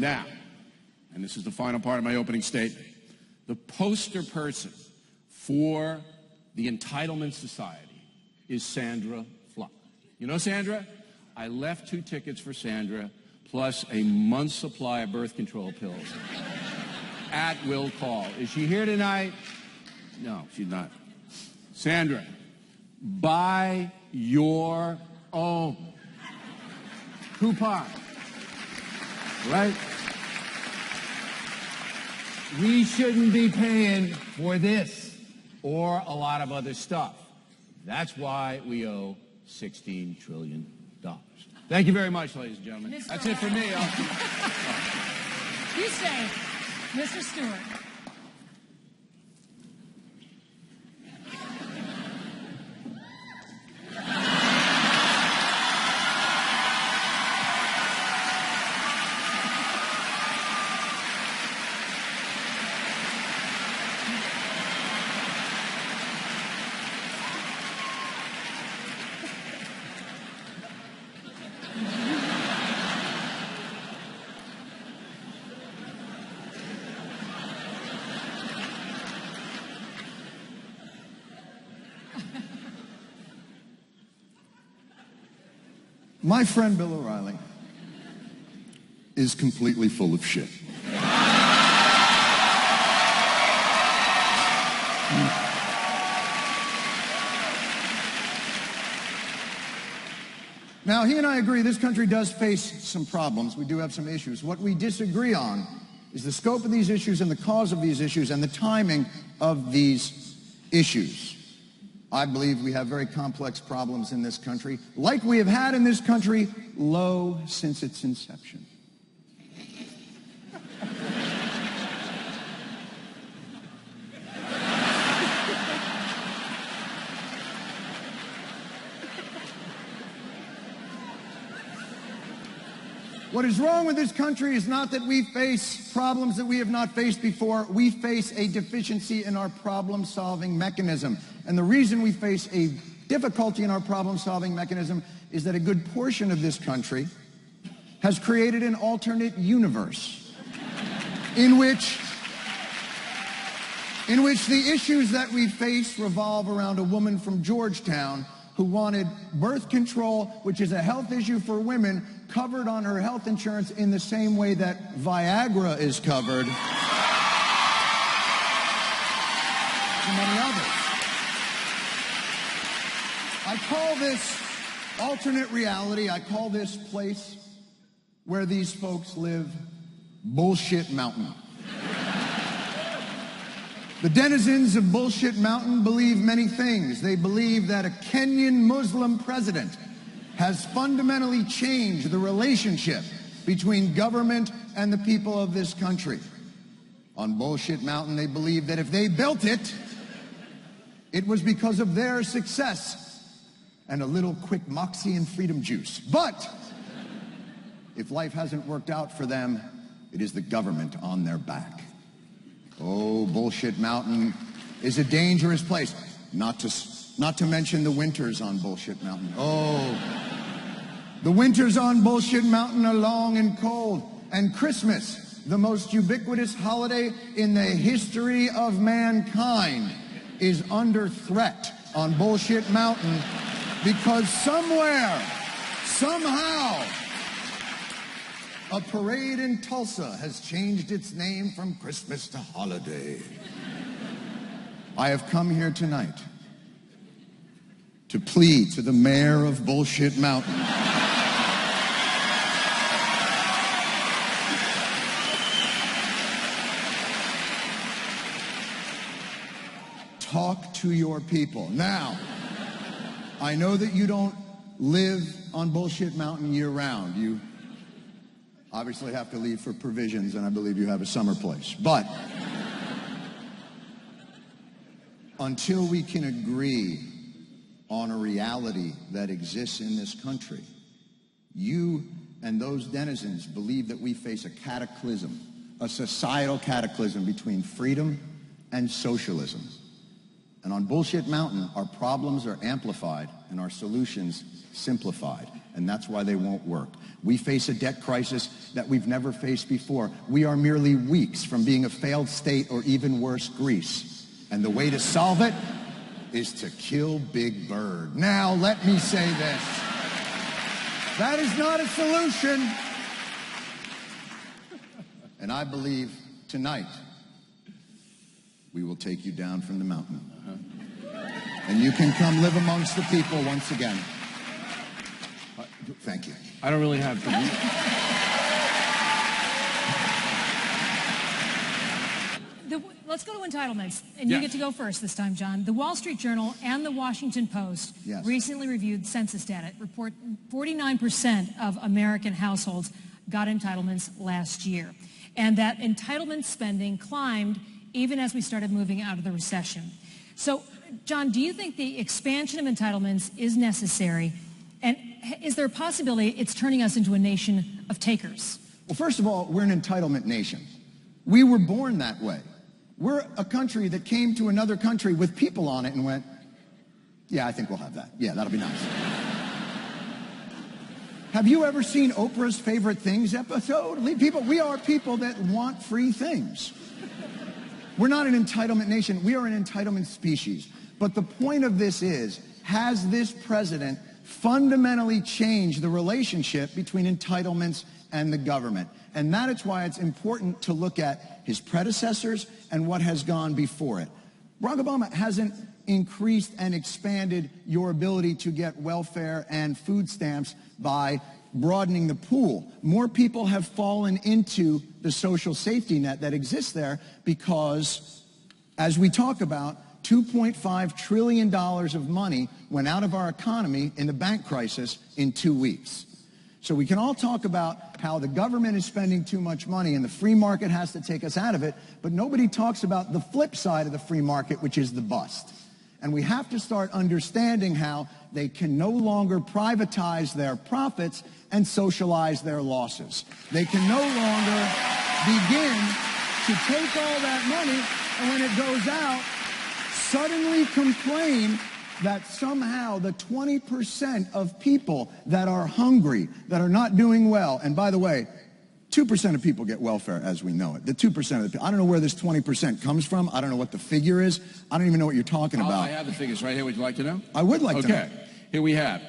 Now, and this is the final part of my opening statement, the poster person for the entitlement society is Sandra Fluck. You know Sandra? I left 2 tickets for Sandra, plus a month's supply of birth control pills at will call. Is she here tonight? No, she's not. Sandra, buy your own coupon, right? We shouldn't be paying for this or a lot of other stuff. That's why we owe $16 trillion. Thank you very much, ladies and gentlemen. That's it for me. Be safe, Mr. Stewart. My friend Bill O'Reilly is completely full of shit. Now, he and I agree this country does face some problems. We do have some issues. What we disagree on is the scope of these issues and the cause of these issues and the timing of these issues. I believe we have very complex problems in this country, like we have had in this country low since its inception. What is wrong with this country is not that we face problems that we have not faced before. We face a deficiency in our problem-solving mechanism. And the reason we face a difficulty in our problem-solving mechanism is that a good portion of this country has created an alternate universe in which the issues that we face revolve around a woman from Georgetown who wanted birth control, which is a health issue for women, covered on her health insurance in the same way that Viagra is covered. And many others. I call this alternate reality, I call this place where these folks live Bullshit Mountain. The denizens of Bullshit Mountain believe many things. They believe that a Kenyan Muslim president has fundamentally changed the relationship between government and the people of this country. On Bullshit Mountain, they believe that if they built it, it was because of their success and a little quick moxie and freedom juice. But if life hasn't worked out for them, it is the government on their back. Oh, Bullshit Mountain is a dangerous place. Not to mention the winters on Bullshit Mountain. Oh, the winters on Bullshit Mountain are long and cold. And Christmas, the most ubiquitous holiday in the history of mankind, is under threat on Bullshit Mountain because somewhere, somehow, a parade in Tulsa has changed its name from Christmas to holiday. I have come here tonight to plead to the mayor of Bullshit Mountain talk to your people. Now, I know that you don't live on Bullshit Mountain year-round. You obviously have to leave for provisions, and I believe you have a summer place. But until we can agree on a reality that exists in this country, you and those denizens believe that we face a cataclysm, a societal cataclysm between freedom and socialism. And on Bullshit Mountain, our problems are amplified and our solutions simplified. and that's why they won't work. We face a debt crisis that we've never faced before. We are merely weeks from being a failed state or even worse, Greece. And the way to solve it is to kill Big Bird. Now, let me say this. That is not a solution. And I believe tonight we will take you down from the mountain. And you can come live amongst the people once again. Thank you. I don't really have to. Let's go to entitlements, and you get to go first this time, John. The Wall Street Journal and the Washington Post recently reviewed census data. Report 49% of American households got entitlements last year, and that entitlement spending climbed even as we started moving out of the recession. So, John, do you think the expansion of entitlements is necessary, and is there a possibility it's turning us into a nation of takers? Well, first of all, we're an entitlement nation. We were born that way. We're a country that came to another country with people on it and went, yeah, I think we'll have that. Yeah, that'll be nice. Have you ever seen Oprah's Favorite Things episode? We are people that want free things. We're not an entitlement nation. We are an entitlement species. But the point of this is, has this president fundamentally changed the relationship between entitlements and the government? And that is why it's important to look at his predecessors and what has gone before it. Barack Obama hasn't increased and expanded your ability to get welfare and food stamps by broadening the pool. More people have fallen into the social safety net that exists there because, as we talk about, $2.5 trillion of money went out of our economy in the bank crisis in 2 weeks. So we can all talk about how the government is spending too much money and the free market has to take us out of it, but nobody talks about the flip side of the free market, which is the bust. And we have to start understanding how they can no longer privatize their profits and socialize their losses. They can no longer begin to take all that money and when it goes out, suddenly complain that somehow the 20% of people that are hungry, that are not doing well, and by the way, 2% of people get welfare as we know it. The 2% of the people. I don't know where this 20% comes from. I don't know what the figure is. I don't even know what you're talking about. I have the figures right here. Would you like to know? I would like to know. Okay. Here we have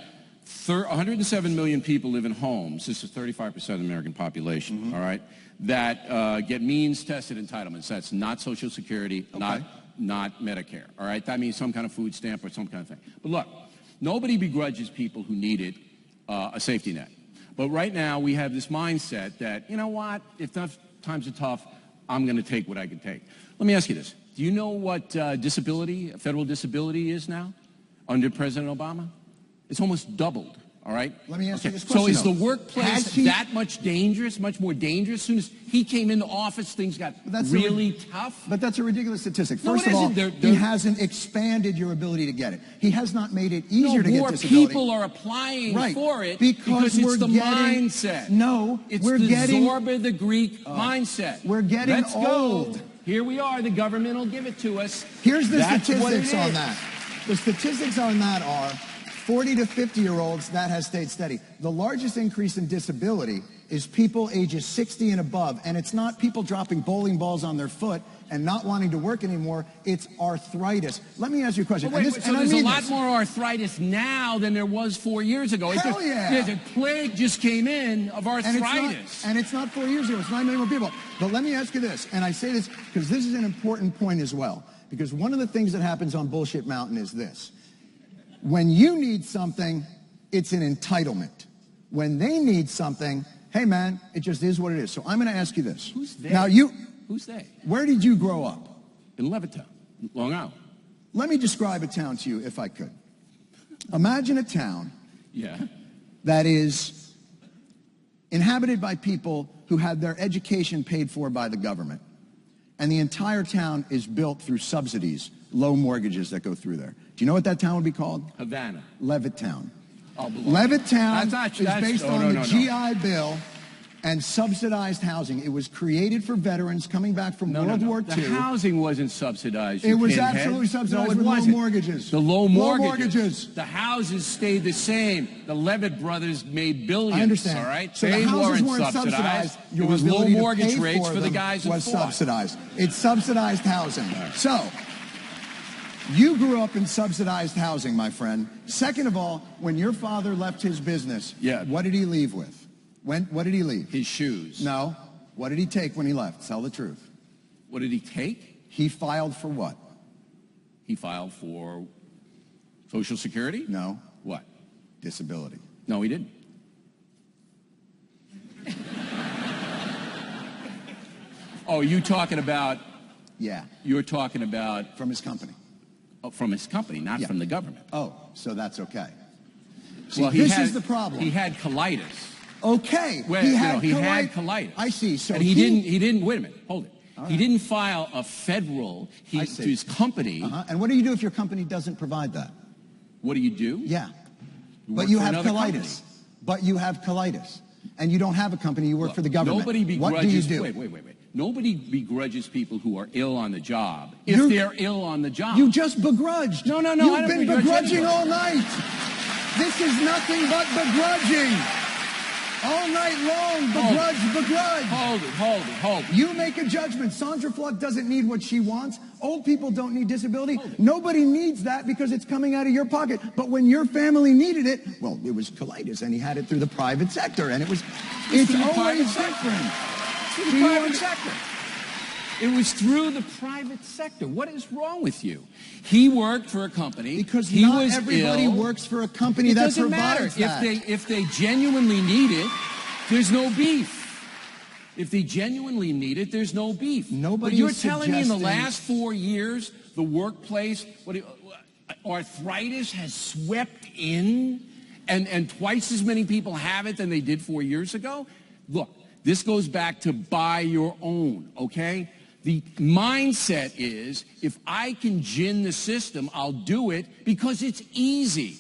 107 million people live in homes. This is 35% of the American population, all right, that get means-tested entitlements. That's not Social Security, not Medicare, all right? That means some kind of food stamp or some kind of thing. But look, nobody begrudges people who needed a safety net. But right now we have this mindset that, you know what, if times are tough, I'm going to take what I can take. Let me ask you this. Do you know what federal disability is now under President Obama? It's almost doubled. All right? Let me ask you this question. So is the workplace that much dangerous, much more dangerous? As soon as he came into office, things got really tough? But that's a ridiculous statistic. First of all, he hasn't expanded your ability to get it. He has not made it easier to get disability. More people are applying for it because it's the mindset. No, it's the Zorba the Greek mindset. We're getting old. Go. Here we are. The government will give it to us. Here's the statistics on that. The statistics on that are 40 to 50-year-olds, that has stayed steady. The largest increase in disability is people ages 60 and above, and it's not people dropping bowling balls on their foot and not wanting to work anymore. It's arthritis. Let me ask you a question. So there's a lot more arthritis now than there was 4 years ago. Hell yeah. The plague just came in of arthritis. And it's not 4 years ago. It's 9 million more people. But let me ask you this, and I say this because this is an important point as well, because one of the things that happens on Bullshit Mountain is this. When you need something, it's an entitlement. When they need something, hey, man, it just is what it is. So I'm going to ask you this. Who's they? Now, Who's they? Where did you grow up? In Levittown, Long Island. Let me describe a town to you, if I could. Imagine a town that is inhabited by people who had their education paid for by the government. And the entire town is built through subsidies, low mortgages that go through there. Do you know what that town would be called? Havana. Levittown. Oh, Levittown is based on the GI Bill and subsidized housing. It was created for veterans coming back from World War II. The housing wasn't subsidized. It was absolutely subsidized with low mortgages. The low mortgages. The houses stayed the same. The Levitt brothers made billions. I understand. All right? So the houses weren't subsidized. It was low mortgage rates for the guys who was fought. subsidized. It's subsidized housing. So you grew up in subsidized housing, my friend. Second of all, when your father left his business, what did he leave with? What did he leave? His shoes. No. What did he take when he left? Tell the truth. What did he take? He filed for what? He filed for Social Security? No. What? Disability. No, he didn't. Oh, you talking about? Yeah. You're talking about? From his company. Oh, from his company, not from the government. Oh, so that's okay. See, well, this is the problem. He had colitis. Okay. Well, he had colitis. I see. So and he didn't, wait a minute, hold it. Right. He didn't file a federal, to his company. And what do you do if your company doesn't provide that? What do you do? Yeah. But you have colitis. But you have colitis. And you don't have a company, you work for the government. Nobody begrudges, what do you do? Wait. Nobody begrudges people who are ill on the job if they're ill on the job. You just begrudged. No, You've been begrudging all night. This is nothing but begrudging. All night long, begrudge. Hold it. You make a judgment. Sandra Fluck doesn't need what she wants. Old people don't need disability. Nobody needs that because it's coming out of your pocket. But when your family needed it, well, it was colitis, and he had it through the private sector, and it's always different. Through the private sector. It was through the private sector. What is wrong with you? He worked for a company. Because he not was everybody ill. works for a company that provides that. If they genuinely need it, there's no beef. If they genuinely need it, there's no beef. Nobody. But you're telling me in the last 4 years, the workplace, arthritis has swept in, and twice as many people have it than they did 4 years ago? Look, this goes back to buy your own, okay? The mindset is, if I can gin the system, I'll do it because it's easy.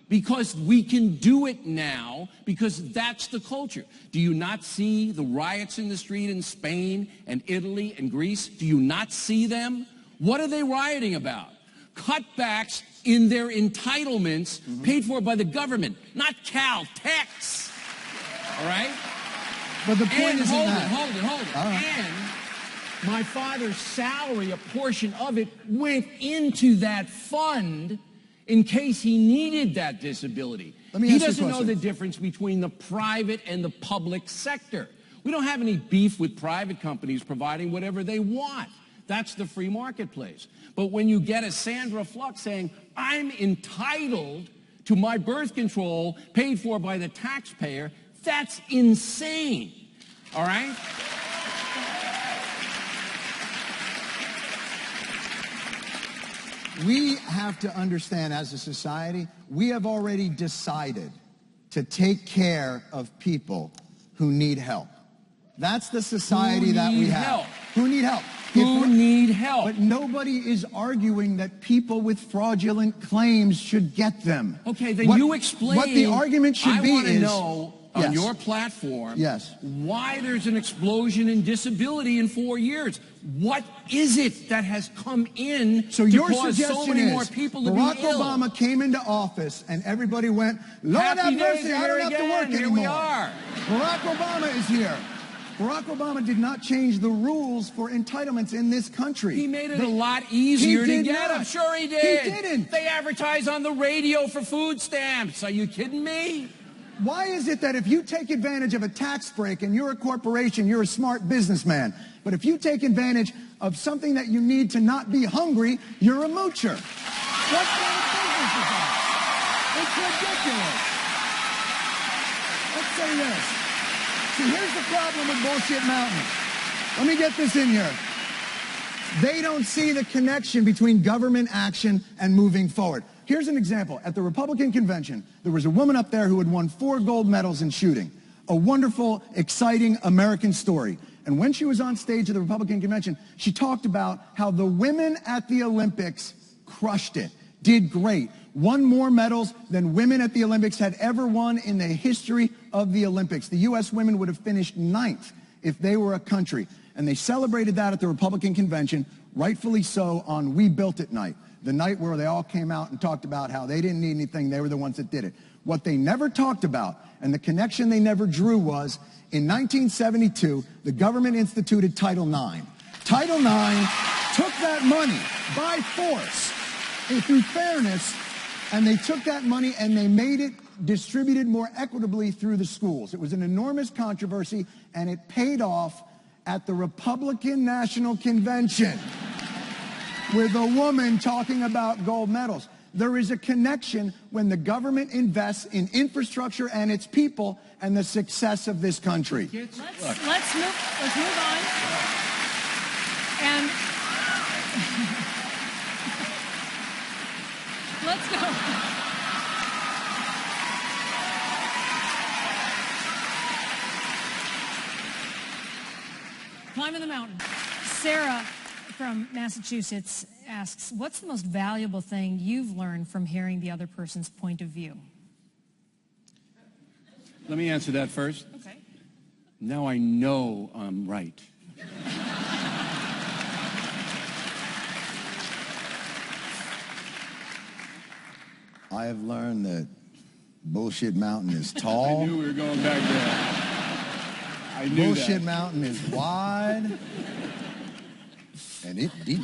Because we can do it now, because that's the culture. Do you not see the riots in the street in Spain and Italy and Greece? Do you not see them? What are they rioting about? Cutbacks in their entitlements paid for by the government, not Caltex. All right? But the point is hold it. Right. And my father's salary, a portion of it, went into that fund in case he needed that disability. He doesn't know the difference between the private and the public sector. We don't have any beef with private companies providing whatever they want. That's the free marketplace. But when you get a Sandra Fluck saying, I'm entitled to my birth control paid for by the taxpayer, that's insane. All right? We have to understand, as a society, we have already decided to take care of people who need help. That's the society that we have. Who need help? Who need help? But nobody is arguing that people with fraudulent claims should get them. Okay, then you explain. What the argument should be is... I want to know, on your platform, why there's an explosion in disability in 4 years. What is it that has come in so to your cause suggestion so many more people to be ill? Barack Obama came into office and everybody went, Lord have mercy, I don't have to work anymore. Here we are. Barack Obama is here. Barack Obama did not change the rules for entitlements in this country. He made it a lot easier to get them. Sure he did. He didn't. They advertise on the radio for food stamps. Are you kidding me? Why is it that if you take advantage of a tax break and you're a corporation, you're a smart businessman, but if you take advantage of something that you need to not be hungry, you're a moocher? What kind of business is that? It's ridiculous. Let's say this. See, here's the problem with Bullshit Mountain. Let me get this in here. They don't see the connection between government action and moving forward. Here's an example. At the Republican convention, there was a woman up there who had won 4 gold medals in shooting. A wonderful, exciting American story. And when she was on stage at the Republican convention, she talked about how the women at the Olympics crushed it, did great, won more medals than women at the Olympics had ever won in the history of the Olympics. The U.S. women would have finished 9th if they were a country. And they celebrated that at the Republican convention, rightfully so, on We Built It night, the night where they all came out and talked about how they didn't need anything, they were the ones that did it. What they never talked about, and the connection they never drew, was in 1972, the government instituted Title IX. Title IX took that money by force and through fairness, and they took that money and they made it distributed more equitably through the schools. It was an enormous controversy, and it paid off at the Republican National Convention with a woman talking about gold medals. There is a connection when the government invests in infrastructure and its people and the success of this country. Let's move on. And let's go. Climbing the mountain. Sarah from Massachusetts asks, what's the most valuable thing you've learned from hearing the other person's point of view? Let me answer that first. Okay. Now I know I'm right. I have learned that Bullshit Mountain is tall. I knew we were going back there. I knew Bullshit that. Mountain is wide. And it deep.